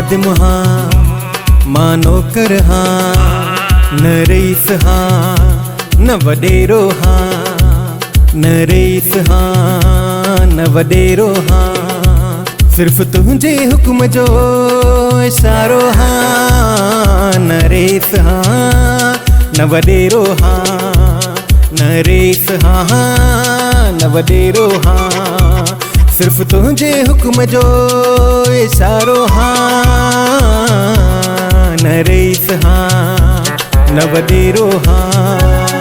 खादिम हाँ मानो कर हाँ न रईस हाँ न वडेरो हाँ न रईस हाँ न वडेरो हाँ सिर्फ तुझे हुक्म जो इशारो हाँ न रईस हाँ न वडेरो हाँ न रईस हाँ न वडेरो हाँ सिर्फ तुझे हुक्म जो इशारो हाँ न रईस हाँ न वडेरो हाँ।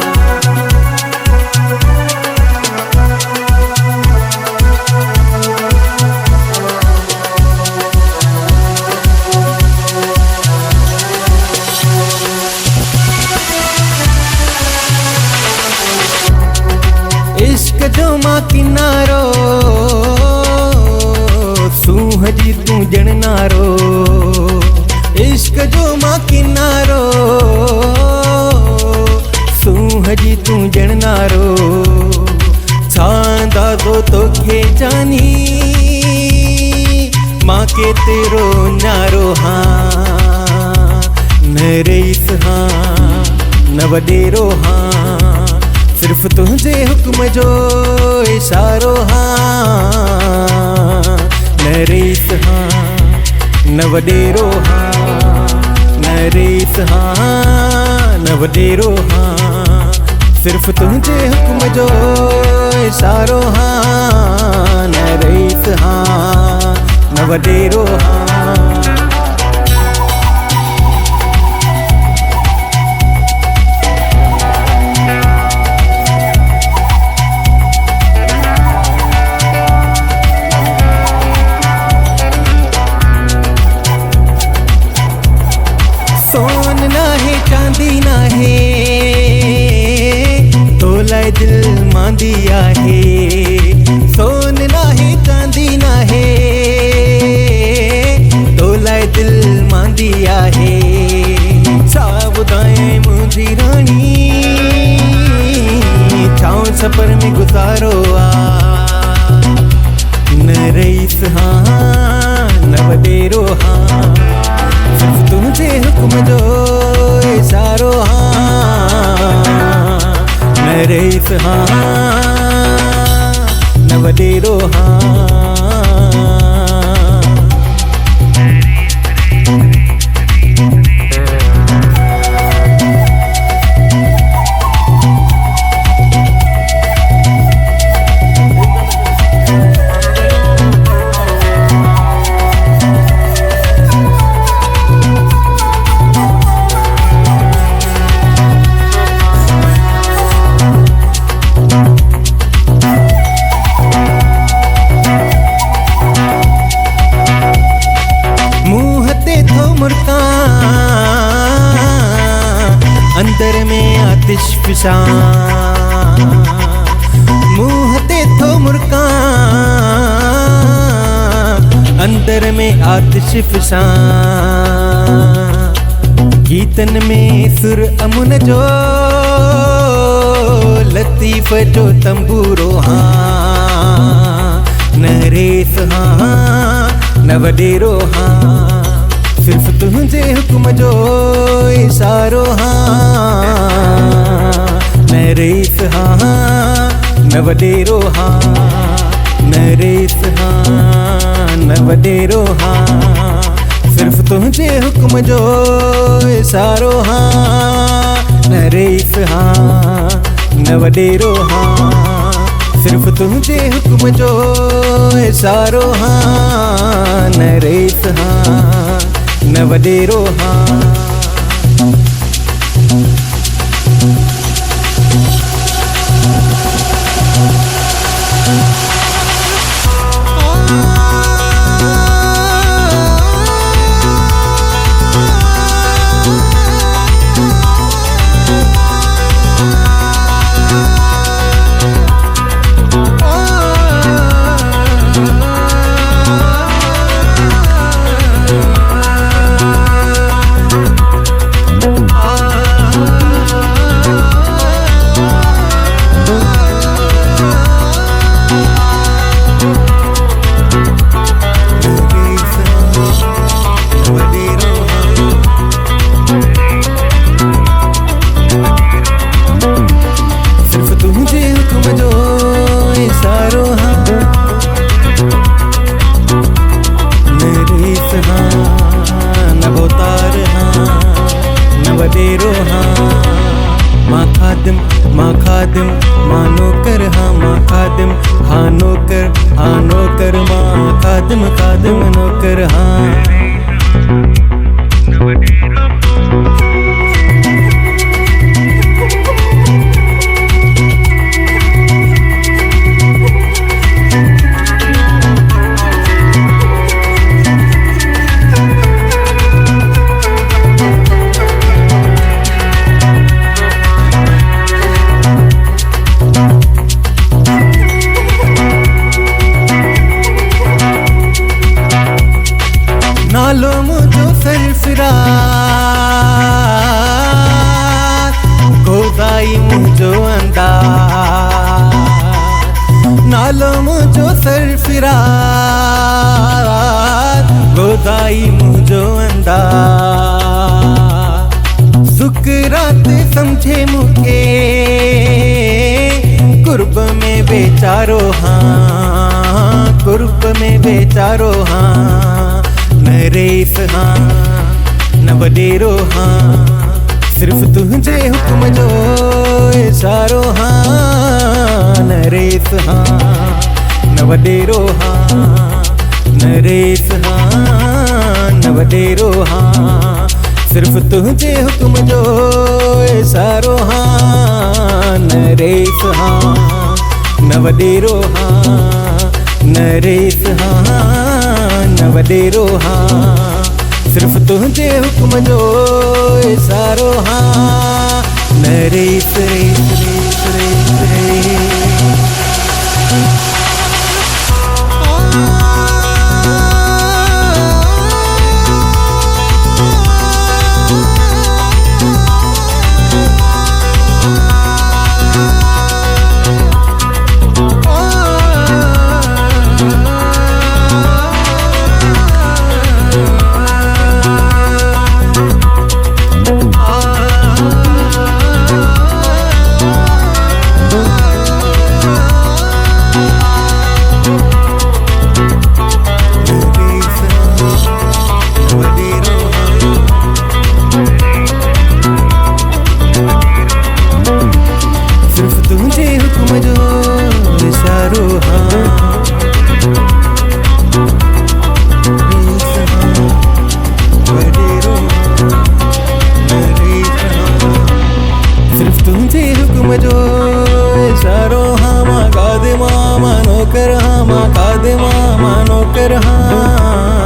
इश्क जो मां किनारो सूह जी तू जणनारो इश्क जो मां किनारो सूह जी तू जणनारो छांदा तो खे जानी मां के तेरो नारो हाँ न रईस हाँ न वडेरो हाँ सिर्फ तुझे हुक्म जो इशारो हाँ न रईस हाँ न वडेरो हाँ न रईस हाँ न वडेरो हाँ सिर्फ तुझे हुक्म जो इशारो हाँ न रईस हाँ न वडेरो हाँ। सोन ना है चांदी ना है तोलाए दिल मांदिया है सोन ना है चांदी ना है तोलाए दिल मांदिया है साबुदाए मुझी रानी छाँव सफर में गुजारो आ न रईस हाँ न वडेरो हाँ सिर्फ तुझे हुक्म जो इशारो हाँ न रईस हाँ न वडेरो हाँ। अंदर में आतिश फिशां मुँह ते थो मुर्का अंदर में आतिश फिशां गीतन में सुर अमुन जो लतीफ़ जो तंबूरो हाँ न रईस हाँ न वडेरो हाँ सिर्फ तुझे हुक्म जो इशारो हाँ न रईस हाँ न वडेरो हाँ न रईस हाँ न वडेरो हाँ सिर्फ तुझे हुक्म जो इशारो हाँ न रईस हाँ न वडेरो हाँ सिर्फ तुझे हुक्म जो इशारो हाँ न रईस हाँ न वडेरो हाँ। खादिम माँ नौकर हाँ माँ खादिम हाँ नौकर माँ खादिम खादिम नौकर हाँ। नालो मुझो सरफराज गोदाई मुझो अंदाज नालो मुझो सरफराज गोदाई मुझो अंदाज सुकरात समझे मुके कुर्ब में बेचारो हाँ कुर्ब में बेचारो हाँ नरेश हाँ न वडेरो हाँ सिर्फ तुझे हुक्म जो इशारो हाँ नरेश हाँ न वडेरो हाँ नरेश हाँ न वडेरो हाँ सिर्फ तुझे हुक्म जो इशारो हाँ नरेश हाँ न वडेरो हाँ नरेश हाँ न वडेरो हाँ सिर्फ तुझे हुक्म जो इशारो हाँ नरेश रेस रेस रेस रेस। नौकर हाँ माँ खादिम माँ नौकर हाँ।